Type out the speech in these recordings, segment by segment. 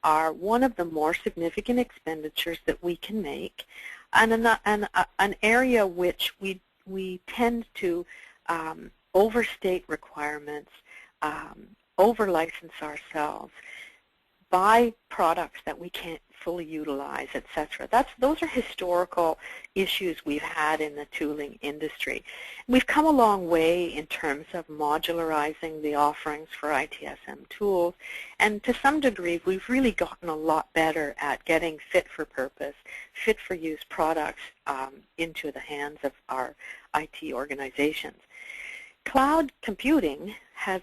are one of the more significant expenditures that we can make, and an area which we tend to overstate requirements, over-license ourselves, buy products that we can't fully utilize, etc. Those are historical issues we've had in the tooling industry. We've come a long way in terms of modularizing the offerings for ITSM tools, and to some degree we've really gotten a lot better at getting fit-for-purpose, fit-for-use products into the hands of our IT organizations. Cloud computing has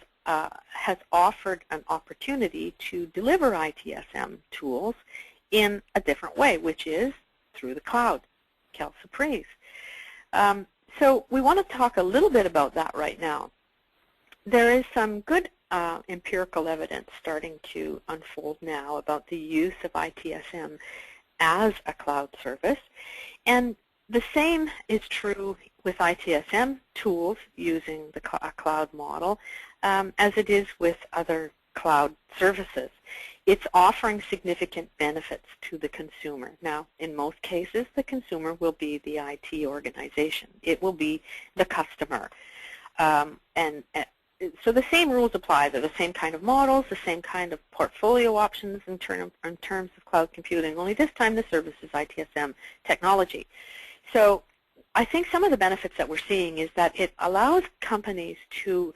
offered an opportunity to deliver ITSM tools in a different way, which is through the cloud. Quelle surprise. So we want to talk a little bit about that right now. There is some good empirical evidence starting to unfold now about the use of ITSM as a cloud service, and the same is true with ITSM tools using the cloud model as it is with other cloud services. It's offering significant benefits to the consumer. Now, in most cases, the consumer will be the IT organization. It will be the customer. So the same rules apply. They're the same kind of models, the same kind of portfolio options in terms of cloud computing, only this time the service is ITSM technology. So I think some of the benefits that we're seeing is that it allows companies to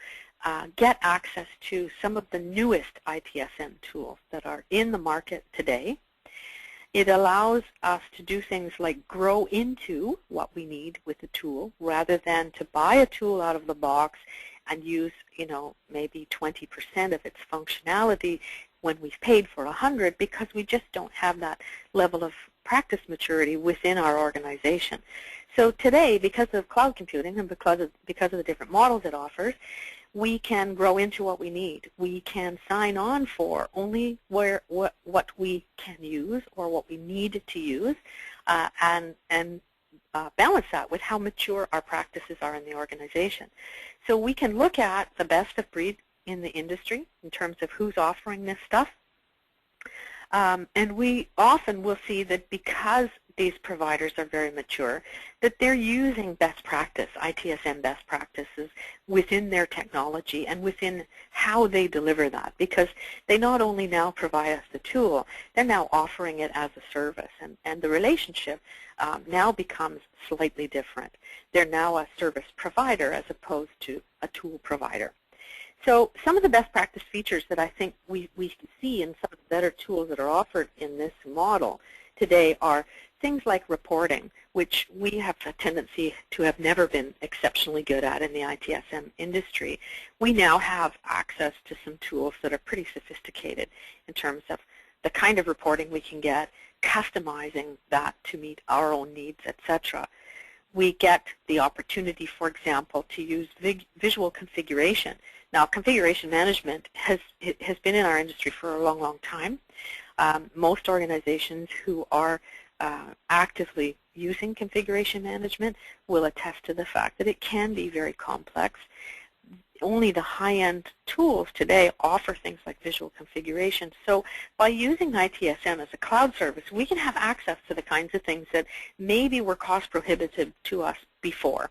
get access to some of the newest ITSM tools that are in the market today. It allows us to do things like grow into what we need with the tool rather than to buy a tool out of the box and use, maybe 20% of its functionality when we've paid for 100 because we just don't have that level of practice maturity within our organization. So today, because of cloud computing and because of the different models it offers, we can grow into what we need. We can sign on for only what we can use or what we need to use, and balance that with how mature our practices are in the organization. So we can look at the best of breed in the industry in terms of who's offering this stuff. And we often will see that because these providers are very mature, that they're using best practice, ITSM best practices within their technology and within how they deliver that, because they not only now provide us the tool, they're now offering it as a service, and the relationship now becomes slightly different. They're now a service provider as opposed to a tool provider. So some of the best practice features that I think we see in some of the better tools that are offered in this model today are things like reporting, which we have a tendency to have never been exceptionally good at in the ITSM industry. We now have access to some tools that are pretty sophisticated in terms of the kind of reporting we can get, customizing that to meet our own needs, etc. We get the opportunity, for example, to use visual configuration. Now, configuration management has been in our industry for a long, long time. Most organizations who are actively using configuration management will attest to the fact that it can be very complex. Only the high-end tools today offer things like visual configuration. So by using ITSM as a cloud service, we can have access to the kinds of things that maybe were cost prohibitive to us before.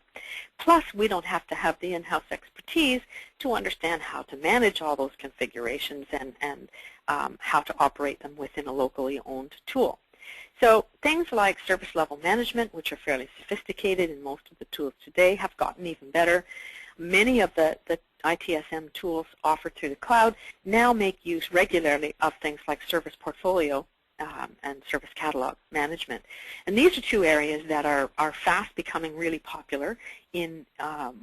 Plus, we don't have to have the in-house expertise to understand how to manage all those configurations and how to operate them within a locally owned tool. So things like service level management, which are fairly sophisticated in most of the tools today, have gotten even better. Many of the ITSM tools offered through the cloud now make use regularly of things like service portfolio and service catalog management. And these are two areas that are fast becoming really popular in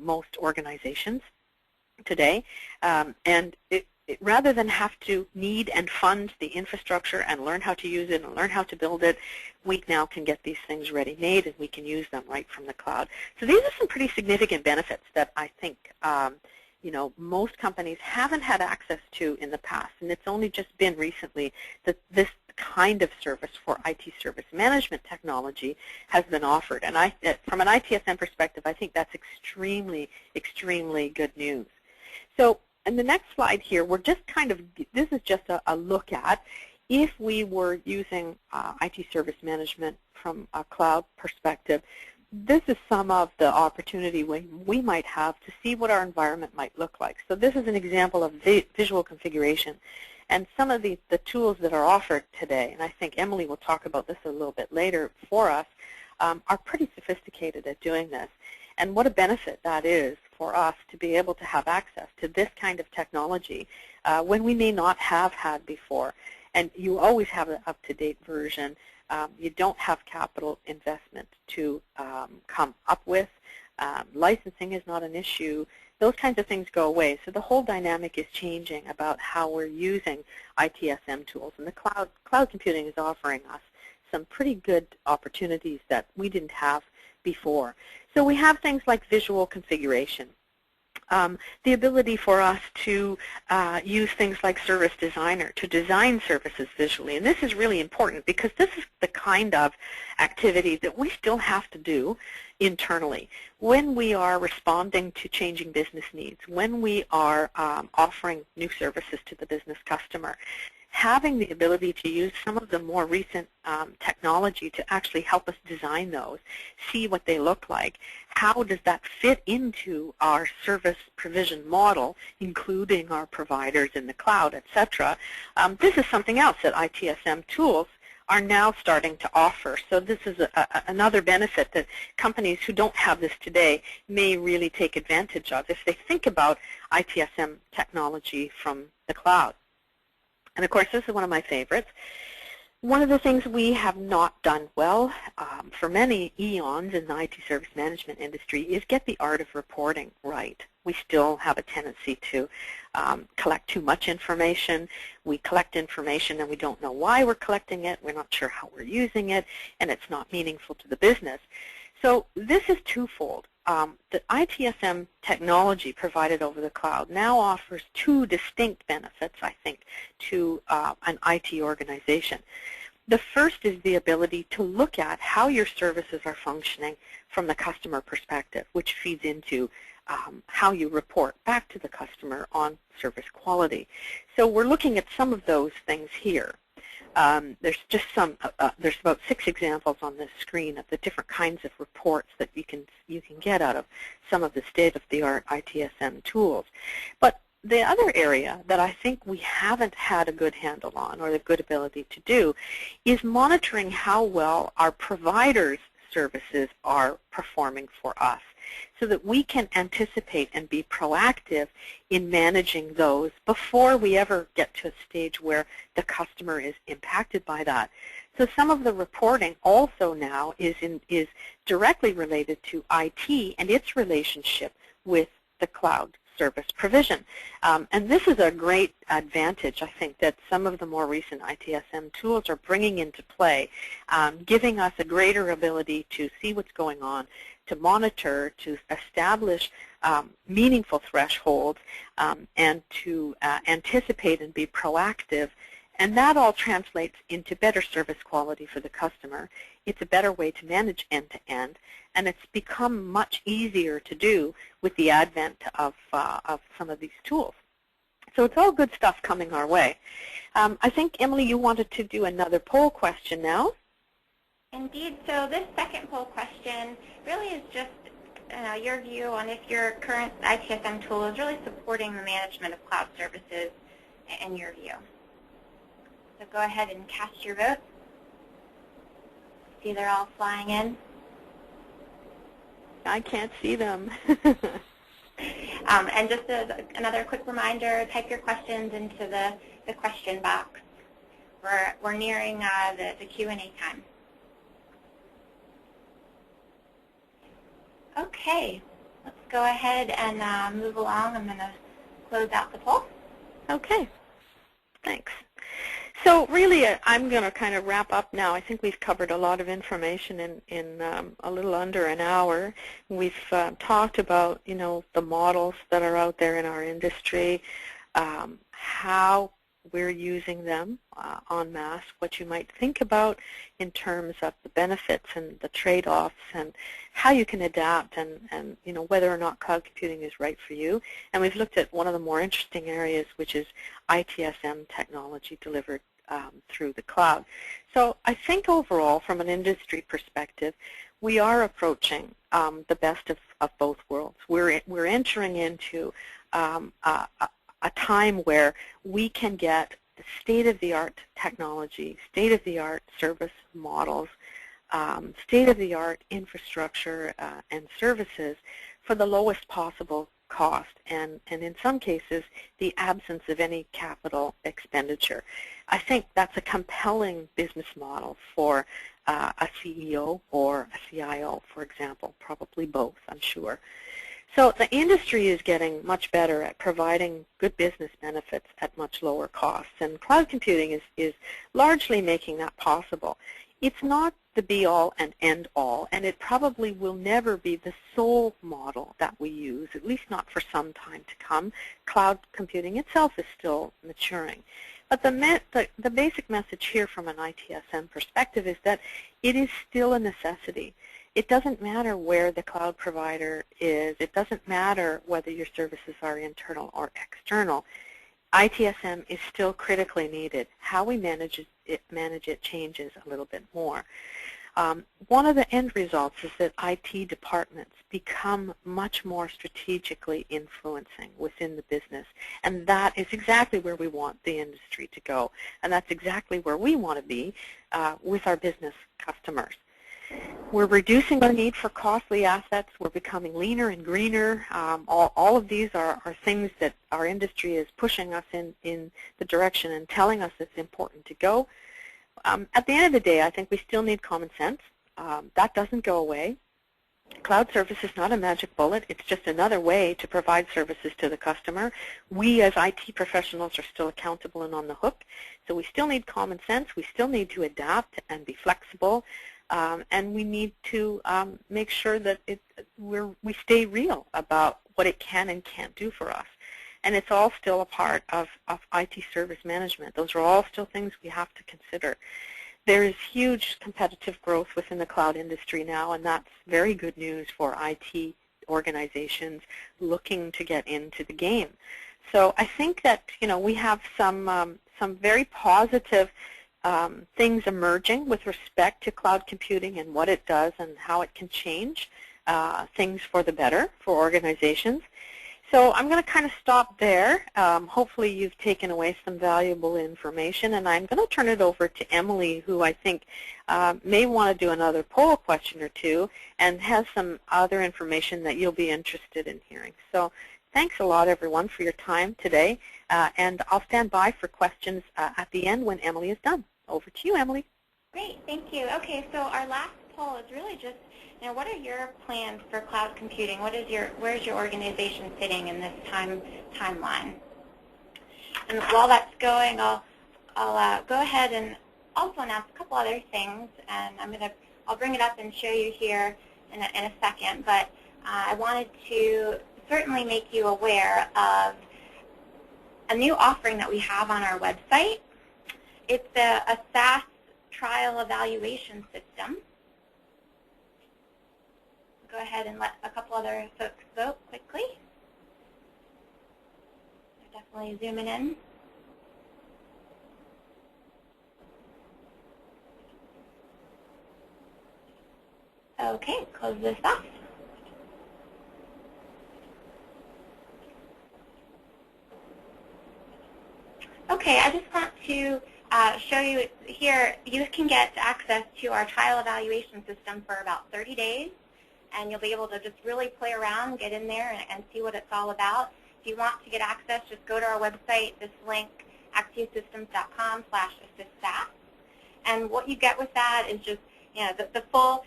most organizations today. And rather than have to need and fund the infrastructure and learn how to use it and learn how to build it, we now can get these things ready-made and we can use them right from the cloud. So these are some pretty significant benefits that I think most companies haven't had access to in the past, and it's only just been recently that this kind of service for IT service management technology has been offered. And from an ITSM perspective, I think that's extremely, extremely good news. So in the next slide here, we're just this is just a look at if we were using IT service management from a cloud perspective, this is some of the opportunity we might have to see what our environment might look like. So this is an example of visual configuration. And some of the tools that are offered today, and I think Emily will talk about this a little bit later for us, are pretty sophisticated at doing this. And what a benefit that is for us to be able to have access to this kind of technology when we may not have had before. And you always have an up-to-date version. You don't have capital investment to come up with. Licensing is not an issue. Those kinds of things go away. So the whole dynamic is changing about how we're using ITSM tools. And the cloud computing is offering us some pretty good opportunities that we didn't have before. So we have things like visual configuration. The ability for us to use things like Service Designer to design services visually. And this is really important because this is the kind of activity that we still have to do internally when we are responding to changing business needs, when we are offering new services to the business customer. Having the ability to use some of the more recent technology to actually help us design those, see what they look like, how does that fit into our service provision model, including our providers in the cloud, etc. This is something else that ITSM tools are now starting to offer. So this is another benefit that companies who don't have this today may really take advantage of if they think about ITSM technology from the cloud. And of course, this is one of my favorites. One of the things we have not done well for many eons in the IT service management industry is get the art of reporting right. We still have a tendency to collect too much information. We collect information and we don't know why we're collecting it. We're not sure how we're using it, and it's not meaningful to the business. So this is twofold. The ITSM technology provided over the cloud now offers two distinct benefits, I think, to an IT organization. The first is the ability to look at how your services are functioning from the customer perspective, which feeds into how you report back to the customer on service quality. So we're looking at some of those things here. There's just there's about 6 examples on this screen of the different kinds of reports that you can get out of some of the state-of-the-art ITSM tools. But the other area that I think we haven't had a good handle on or the good ability to do is monitoring how well our providers' services are performing for us, so that we can anticipate and be proactive in managing those before we ever get to a stage where the customer is impacted by that. So some of the reporting also now is directly related to IT and its relationship with the cloud service provision. And this is a great advantage, I think, that some of the more recent ITSM tools are bringing into play, giving us a greater ability to see what's going on, to monitor, to establish meaningful thresholds, and to anticipate and be proactive. And that all translates into better service quality for the customer. It's a better way to manage end-to-end, and it's become much easier to do with the advent of some of these tools. So it's all good stuff coming our way. I think, Emily, you wanted to do another poll question now. Indeed. So this second poll question really is just your view on if your current ITSM tool is really supporting the management of cloud services in your view. So go ahead and cast your vote. See, they're all flying in. I can't see them. And just as another quick reminder, type your questions into the question box. We're nearing the Q&A time. Okay, let's go ahead and move along. I'm going to close out the poll. Okay, thanks. So really, I'm going to kind of wrap up now. I think we've covered a lot of information in a little under an hour. We've talked about, the models that are out there in our industry, how we're using them en masse, what you might think about in terms of the benefits and the trade-offs and how you can adapt and whether or not cloud computing is right for you. And we've looked at one of the more interesting areas, which is ITSM technology delivered through the cloud. So I think overall, from an industry perspective, we are approaching the best of both worlds. We're entering into a time where we can get the state-of-the-art technology, state-of-the-art service models, state-of-the-art infrastructure and services for the lowest possible cost, and in some cases, the absence of any capital expenditure. I think that's a compelling business model for a CEO or a CIO, for example, probably both, I'm sure. So the industry is getting much better at providing good business benefits at much lower costs, and cloud computing is largely making that possible. It's not the be-all and end-all, and it probably will never be the sole model that we use, at least not for some time to come. Cloud computing itself is still maturing. But the basic message here from an ITSM perspective is that it is still a necessity. It doesn't matter where the cloud provider is. It doesn't matter whether your services are internal or external. ITSM is still critically needed. How we manage it changes a little bit more. One of the end results is that IT departments become much more strategically influencing within the business, and that is exactly where we want the industry to go, and that's exactly where we want to be with our business customers. We're reducing our need for costly assets. We're becoming leaner and greener. All of these are things that our industry is pushing us in the direction and telling us it's important to go. At the end of the day, I think we still need common sense. That doesn't go away. Cloud service is not a magic bullet. It's just another way to provide services to the customer. We as IT professionals are still accountable and on the hook. So we still need common sense. We still need to adapt and be flexible. And we need to make sure that we stay real about what it can and can't do for us. And it's all still a part of IT service management. Those are all still things we have to consider. There is huge competitive growth within the cloud industry now, and that's very good news for IT organizations looking to get into the game. So I think that we have some very positive things emerging with respect to cloud computing and what it does and how it can change things for the better for organizations. So I'm going to kind of stop there. Hopefully you've taken away some valuable information, and I'm going to turn it over to Emily, who I think may want to do another poll question or two and has some other information that you'll be interested in hearing. So thanks a lot, everyone, for your time today, and I'll stand by for questions at the end when Emily is done. Over to you, Emily. Great, thank you. Okay, so our last poll is really just, what are your plans for cloud computing? Where's your organization sitting in this timeline? And while that's going, I'll go ahead and also announce a couple other things, and I'll bring it up and show you here in a second. But I wanted to certainly make you aware of a new offering that we have on our website. It's a SaaS trial evaluation system. Go ahead and let a couple other folks vote quickly. They're definitely zooming in. Okay, close this off. Okay, I just want to show you here, you can get access to our trial evaluation system for about 30 days. And you'll be able to just really play around, get in there, and see what it's all about. If you want to get access, just go to our website, this link, axiosystems.com/assystSaaS. And what you get with that is just the full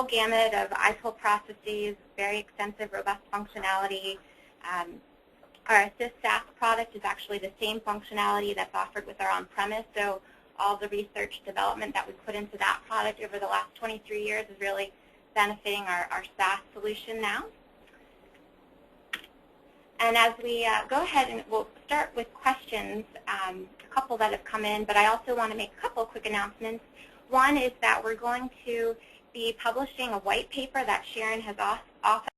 gamut of ITIL processes, very extensive, robust functionality. Our assystSaaS product is actually the same functionality that's offered with our on-premise. So all the research development that we put into that product over the last 23 years is really benefiting our SaaS solution now. And as we go ahead, and we'll start with questions, a couple that have come in, but I also want to make a couple quick announcements. One is that we're going to be publishing a white paper that Sharon has authored